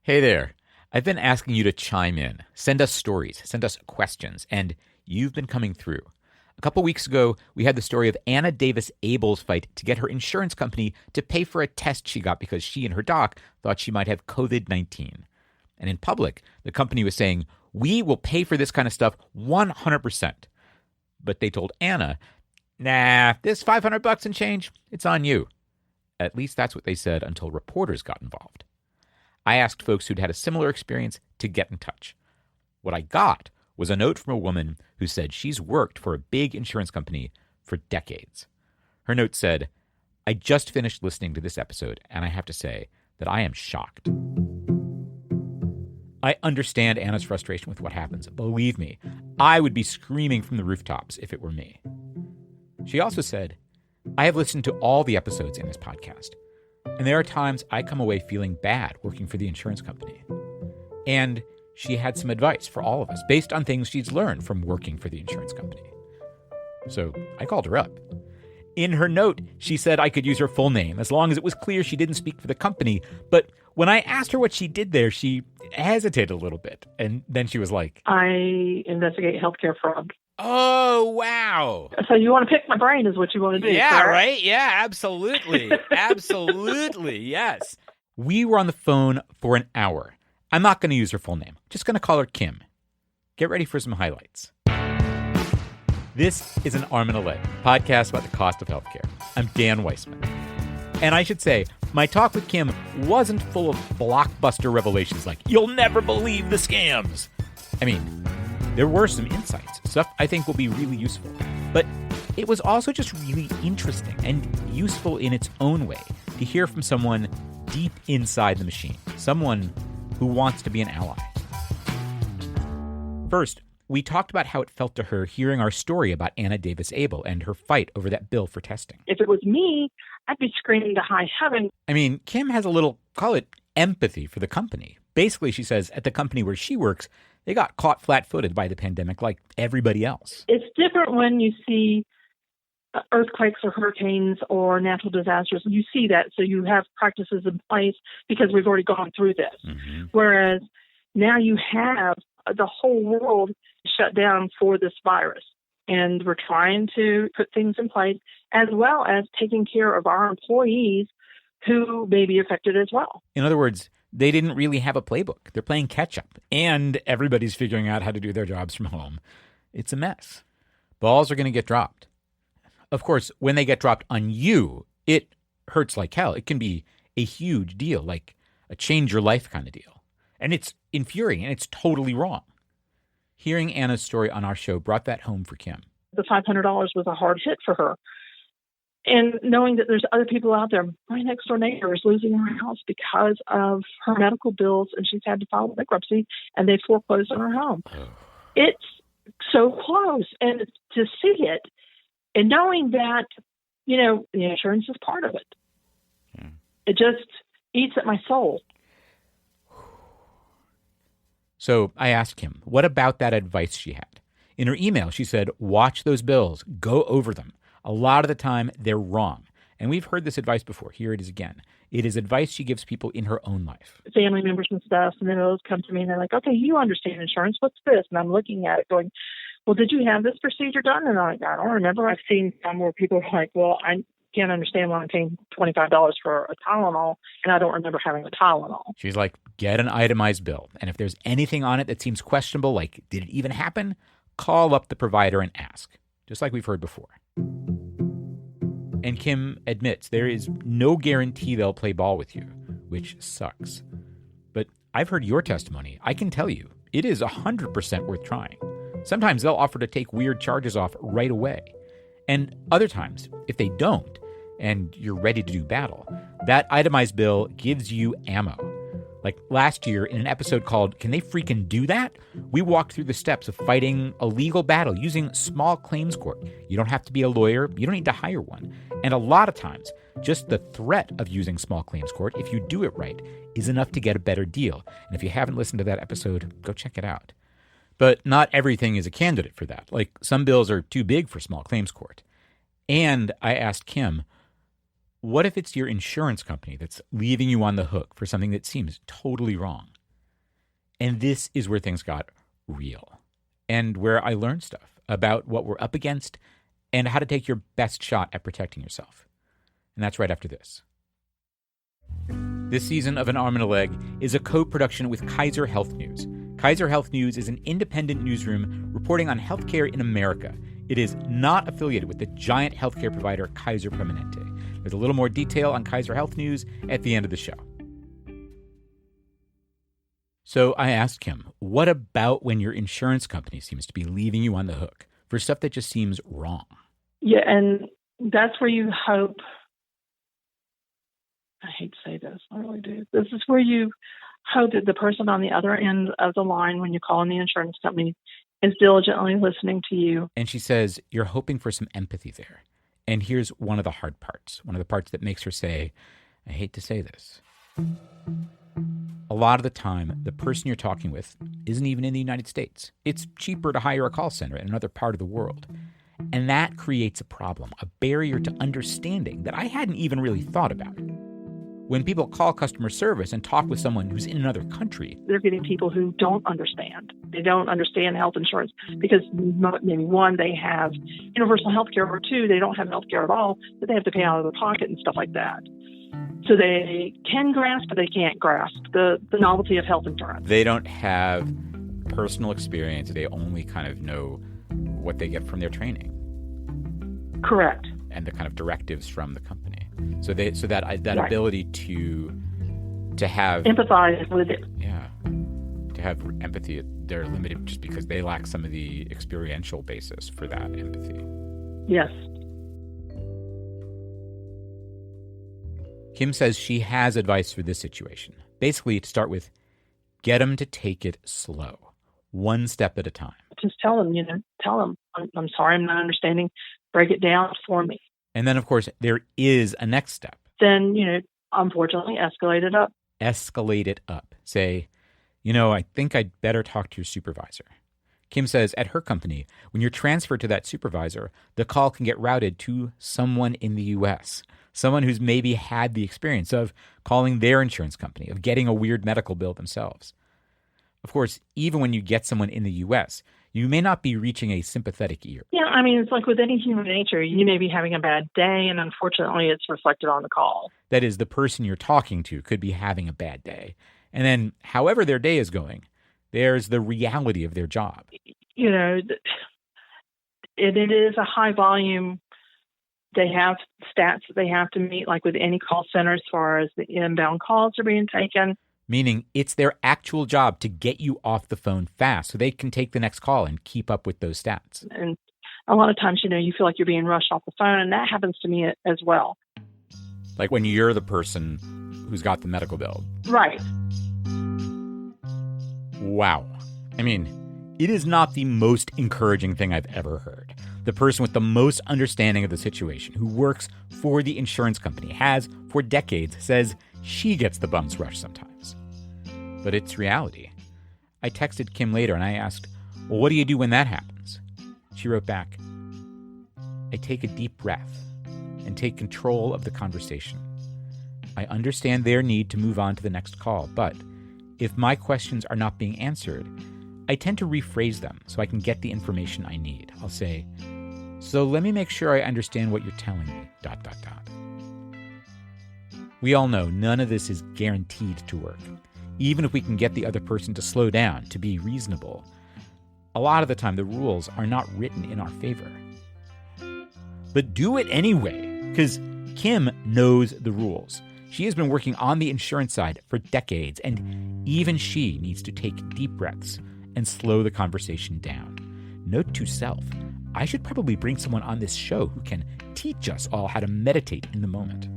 Hey there. I've been asking you to chime in, send us stories, send us questions, and you've been coming through. A couple weeks ago, we had the story of Anna Davis Abel's fight to get her insurance company to pay for a test she got because she and her doc thought she might have COVID-19. And in public, the company was saying, we will pay for this kind of stuff 100%. But they told Anna, nah, this $500 and change, it's on you. At least that's what they said until reporters got involved. I asked folks who'd had a similar experience to get in touch. What I got was a note from a woman who said she's worked for a big insurance company for decades. Her note said, I just finished listening to this episode, and I have to say that I am shocked. I understand Anna's frustration with what happens. Believe me, I would be screaming from the rooftops if it were me. She also said, I have listened to all the episodes in this podcast, and there are times I come away feeling bad working for the insurance company. And she had some advice for all of us based on things she's learned from working for the insurance company. So I called her up. In her note, she said I could use her full name as long as it was clear she didn't speak for the company. But when I asked her what she did there, she hesitated a little bit. And then she was like, I investigate healthcare fraud. Oh, wow. So you want to pick my brain is what you want to do. Yeah, correct? right? Yeah, absolutely. Absolutely, yes. We were on the phone for an hour. I'm not going to use her full name. Just going to call her Kim. Get ready for some highlights. This is an Arm and a Leg podcast about the cost of healthcare. I'm Dan Weissman. And I should say, my talk with Kim wasn't full of blockbuster revelations like, you'll never believe the scams. I mean, there were some insights, stuff I think will be really useful. But it was also just really interesting and useful in its own way to hear from someone deep inside the machine, someone who wants to be an ally. First, we talked about how it felt to her hearing our story about Anna Davis Abel and her fight over that bill for testing. If it was me, I'd be screaming to high heaven. I mean, Kim has a little, call it empathy for the company. Basically, she says at the company where she works, they got caught flat-footed by the pandemic like everybody else. It's different when you see earthquakes or hurricanes or natural disasters. You see that, so you have practices in place because we've already gone through this. Mm-hmm. Whereas now you have the whole world shut down for this virus. And we're trying to put things in place as well as taking care of our employees who may be affected as well. In other words, they didn't really have a playbook. They're playing catch-up, and everybody's figuring out how to do their jobs from home. It's a mess. Balls are going to get dropped. Of course, when they get dropped on you, it hurts like hell. It can be a huge deal, like a change-your-life kind of deal. And it's infuriating, and it's totally wrong. Hearing Anna's story on our show brought that home for Kim. The $500 was a hard hit for her. And knowing that there's other people out there, my next door neighbor is losing her house because of her medical bills, and she's had to file bankruptcy, and they foreclosed on her home. It's so close, and to see it, and knowing that, you know, the insurance is part of it. It just eats at my soul. So I asked Kim, what about that advice she had? In her email, she said, watch those bills, go over them. A lot of the time, they're wrong. And we've heard this advice before. Here it is again. It is advice she gives people in her own life. Family members and stuff, and then those come to me and they're like, okay, you understand insurance. What's this? And I'm looking at it going, well, did you have this procedure done? And I'm like, I don't remember. I've seen some where people are like, well, I can't understand why I'm paying $25 for a Tylenol, and I don't remember having a Tylenol. She's like, get an itemized bill. And if there's anything on it that seems questionable, like, did it even happen? Call up the provider and ask, just like we've heard before. And Kim admits there is no guarantee they'll play ball with you, which sucks. But I've heard your testimony. I can tell you, it is 100% worth trying. Sometimes they'll offer to take weird charges off right away. And other times, if they don't, and you're ready to do battle, that itemized bill gives you ammo. Like last year in an episode called Can They Freaking Do That? We walked through the steps of fighting a legal battle using small claims court. You don't have to be a lawyer. You don't need to hire one. And a lot of times, just the threat of using small claims court, if you do it right, is enough to get a better deal. And if you haven't listened to that episode, go check it out. But not everything is a candidate for that. Like some bills are too big for small claims court. And I asked Kim, what if it's your insurance company that's leaving you on the hook for something that seems totally wrong? And this is where things got real and where I learned stuff about what we're up against and how to take your best shot at protecting yourself. And that's right after this. This season of An Arm and a Leg is a co-production with Kaiser Health News. Kaiser Health News is an independent newsroom reporting on healthcare in America. It is not affiliated with the giant healthcare provider Kaiser Permanente. There's a little more detail on Kaiser Health News at the end of the show. So I asked Kim, what about when your insurance company seems to be leaving you on the hook for stuff that just seems wrong? Yeah, and that's where you hope, I hate to say this, I really do. This is where you hope that the person on the other end of the line when you call in the insurance company is diligently listening to you. And she says, you're hoping for some empathy there. And here's one of the hard parts, one of the parts that makes her say, I hate to say this. A lot of the time, the person you're talking with isn't even in the United States. It's cheaper to hire a call center in another part of the world. And that creates a problem, a barrier to understanding that I hadn't even really thought about. When people call customer service and talk with someone who's in another country, they're getting people who don't understand. They don't understand health insurance because maybe one, they have universal health care, or two, they don't have health care at all, but they have to pay out of their pocket and stuff like that. So they can grasp, but they can't grasp the novelty of health insurance. They don't have personal experience. They only kind of know what they get from their training. Correct. And the kind of directives from the company. So that right. Ability to have empathize with it. Yeah. To have empathy, they're limited just because they lack some of the experiential basis for that empathy. Yes. Kim says she has advice for this situation. Basically, to start with, get them to take it slow, one step at a time. Just tell them, I'm sorry, I'm not understanding. Break it down for me. And then, of course, there is a next step. Then, unfortunately, escalate it up. Escalate it up. Say, I think I'd better talk to your supervisor. Kim says at her company, when you're transferred to that supervisor, the call can get routed to someone in the U.S., someone who's maybe had the experience of calling their insurance company, of getting a weird medical bill themselves. Of course, even when you get someone in the U.S., you may not be reaching a sympathetic ear. Yeah, it's like with any human nature. You may be having a bad day, and unfortunately, it's reflected on the call. That is, the person you're talking to could be having a bad day. And then, however their day is going, there's the reality of their job. It is a high volume. They have stats that they have to meet, like with any call center, as far as the inbound calls are being taken. Meaning it's their actual job to get you off the phone fast so they can take the next call and keep up with those stats. And a lot of times, you feel like you're being rushed off the phone, and that happens to me as well. Like when you're the person who's got the medical bill. Right. Wow. It is not the most encouraging thing I've ever heard. The person with the most understanding of the situation, who works for the insurance company, has, for decades, says she gets the bum's rush sometimes. But it's reality. I texted Kim later and I asked, well, what do you do when that happens? She wrote back, I take a deep breath and take control of the conversation. I understand their need to move on to the next call, but if my questions are not being answered, I tend to rephrase them so I can get the information I need. I'll say, so let me make sure I understand what you're telling me, ... We all know none of this is guaranteed to work. Even if we can get the other person to slow down, to be reasonable, a lot of the time the rules are not written in our favor. But do it anyway, because Kim knows the rules. She has been working on the insurance side for decades, and even she needs to take deep breaths and slow the conversation down. Note to self, I should probably bring someone on this show who can teach us all how to meditate in the moment.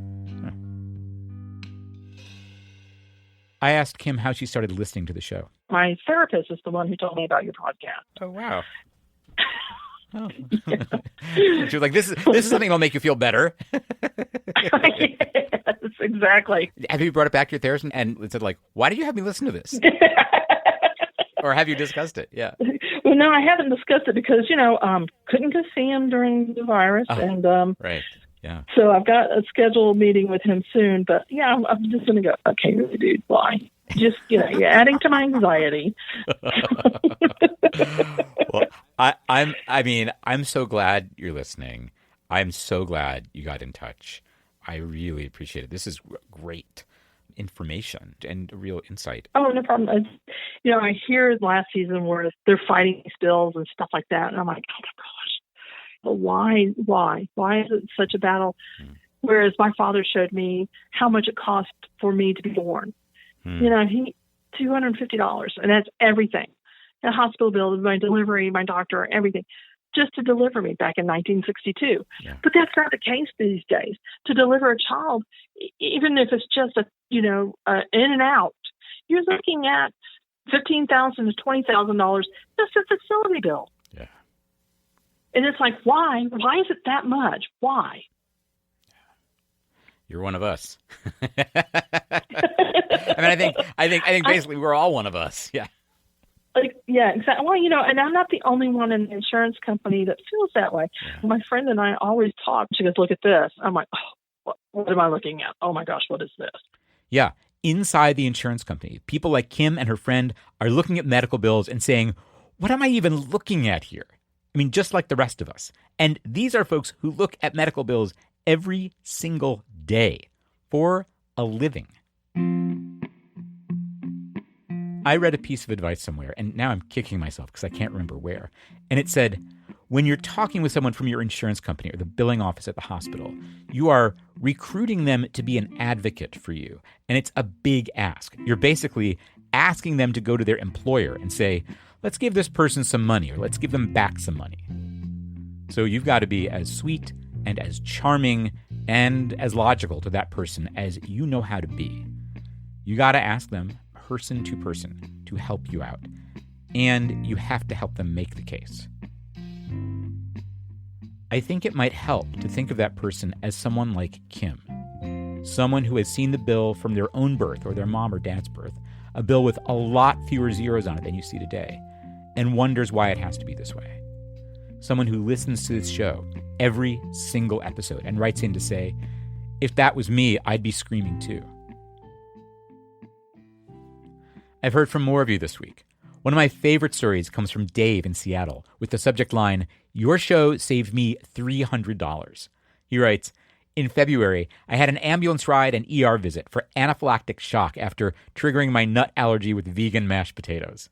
I asked Kim how she started listening to the show. My therapist is the one who told me about your podcast. Oh, wow. Oh. She was like, this is something that'll make you feel better. Yes, exactly. Have you brought it back to your therapist and said, why did you have me listen to this? Or have you discussed it? Yeah. Well, no, I haven't discussed it because, couldn't go see him during the virus. Right. Yeah. So I've got a scheduled meeting with him soon, but yeah, I'm just going to go, okay, really, dude, why? Just, you're adding to my anxiety. Well, I'm so glad you're listening. I'm so glad you got in touch. I really appreciate it. This is great information and real insight. Oh, no problem. I hear last season where they're fighting these bills and stuff like that, and I'm like, oh my gosh, but why is it such a battle? Whereas my father showed me how much it cost for me to be born. He $250, and that's everything. The hospital bill, my delivery, my doctor, everything, just to deliver me back in 1962. Yeah. But that's not the case these days. To deliver a child, even if it's just in and out, you're looking at $15,000 to $20,000 just a facility bill. Yeah. And it's like, why? Why is it that much? Why? You're one of us. I think basically we're all one of us. Yeah. Yeah, exactly. Well, and I'm not the only one in the insurance company that feels that way. Yeah. My friend and I always talk. She goes, look at this. I'm like, oh, what am I looking at? Oh my gosh, what is this? Yeah. Inside the insurance company, people like Kim and her friend are looking at medical bills and saying, what am I even looking at here? I mean, just like the rest of us. And these are folks who look at medical bills every single day for a living. I read a piece of advice somewhere, and now I'm kicking myself because I can't remember where. And it said, when you're talking with someone from your insurance company or the billing office at the hospital, you are recruiting them to be an advocate for you. And it's a big ask. You're basically asking them to go to their employer and say, let's give this person some money, or let's give them back some money. So you've got to be as sweet and as charming and as logical to that person as you know how to be. You got to ask them person to person to help you out. And you have to help them make the case. I think it might help to think of that person as someone like Kim. Someone who has seen the bill from their own birth or their mom or dad's birth, a bill with a lot fewer zeros on it than you see today, and wonders why it has to be this way. Someone who listens to this show every single episode and writes in to say, if that was me, I'd be screaming too. I've heard from more of you this week. One of my favorite stories comes from Dave in Seattle with the subject line, your show saved me $300. He writes, in February, I had an ambulance ride and ER visit for anaphylactic shock after triggering my nut allergy with vegan mashed potatoes.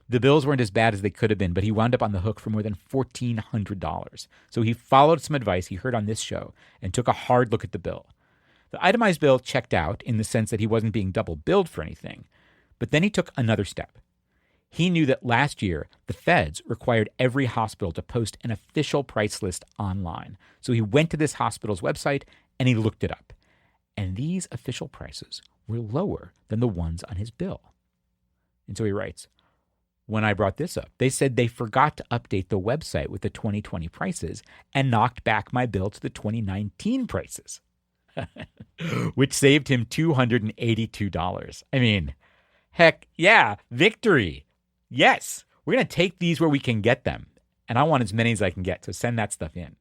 The bills weren't as bad as they could have been, but he wound up on the hook for more than $1,400. So he followed some advice he heard on this show and took a hard look at the bill. The itemized bill checked out in the sense that he wasn't being double billed for anything. But then he took another step. He knew that last year, the feds required every hospital to post an official price list online. So he went to this hospital's website and he looked it up. And these official prices were lower than the ones on his bill. And so he writes, when I brought this up, they said they forgot to update the website with the 2020 prices and knocked back my bill to the 2019 prices, which saved him $282. I mean, heck yeah, victory. Yes, we're going to take these where we can get them. And I want as many as I can get, so send that stuff in.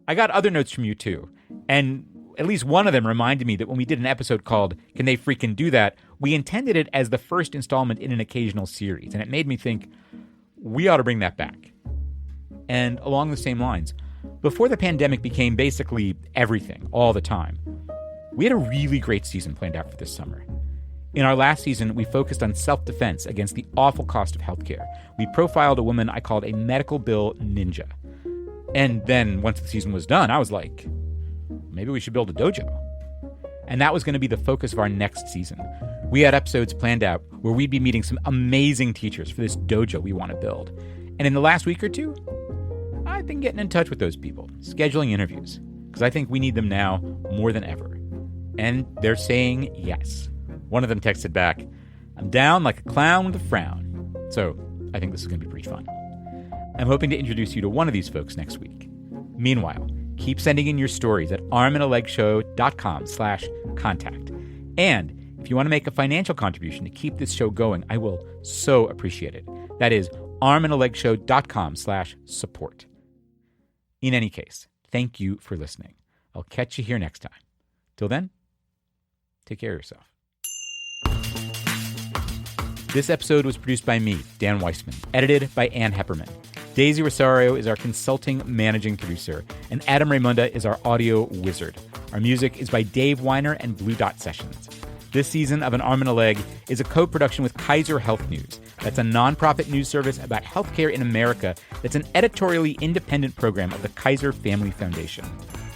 I got other notes from you too. And at least one of them reminded me that when we did an episode called Can They Freaking Do That?, we intended it as the first installment in an occasional series. And it made me think, we ought to bring that back. And along the same lines, before the pandemic became basically everything all the time, we had a really great season planned out for this summer. In our last season, we focused on self-defense against the awful cost of healthcare. We profiled a woman I called a medical bill ninja. And then once the season was done, I was like, maybe we should build a dojo. And that was going to be the focus of our next season. We had episodes planned out where we'd be meeting some amazing teachers for this dojo we want to build. And in the last week or two, I've been getting in touch with those people, scheduling interviews, because I think we need them now more than ever. And they're saying yes. One of them texted back, I'm down like a clown with a frown. So I think this is going to be pretty fun. I'm hoping to introduce you to one of these folks next week. Meanwhile, keep sending in your stories at armandalegshow.com/contact. And if you want to make a financial contribution to keep this show going, I will so appreciate it. That is armandalegshow.com/support. In any case, thank you for listening. I'll catch you here next time. Till then, Take care of yourself. This episode was produced by me, Dan Weissman, edited by Ann Hepperman. Daisy Rosario is our consulting managing producer, and Adam Raimunda is our audio wizard. Our music is by Dave Weiner and Blue Dot Sessions. This season of An Arm and a Leg is a co-production with Kaiser Health News. That's a nonprofit news service about healthcare in America that's an editorially independent program of the Kaiser Family Foundation.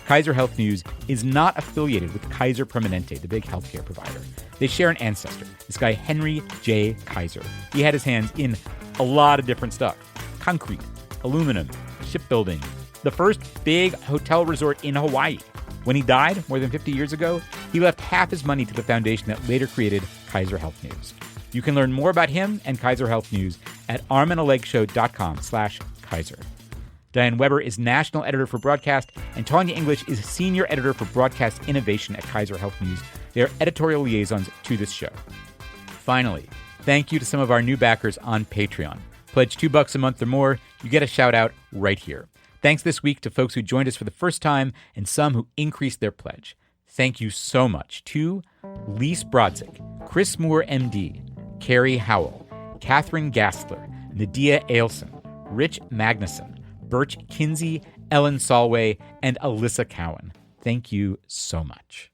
Kaiser Health News is not affiliated with Kaiser Permanente, the big healthcare provider. They share an ancestor, this guy Henry J. Kaiser. He had his hands in a lot of different stuff. Concrete, aluminum, shipbuilding, the first big hotel resort in Hawaii. When he died more than 50 years ago, he left half his money to the foundation that later created Kaiser Health News. You can learn more about him and Kaiser Health News at armandalegshow.com/Kaiser. Diane Weber is national editor for broadcast, and Tanya English is senior editor for broadcast innovation at Kaiser Health News. They are editorial liaisons to this show. Finally, thank you to some of our new backers on Patreon. Pledge $2 a month or more, you get a shout out right here. Thanks this week to folks who joined us for the first time and some who increased their pledge. Thank you so much to Lise Brodzik, Chris Moore, MD, Carrie Howell, Catherine Gassler, Nadia Ailson, Rich Magnuson, Birch Kinsey, Ellen Solway, and Alyssa Cowan. Thank you so much.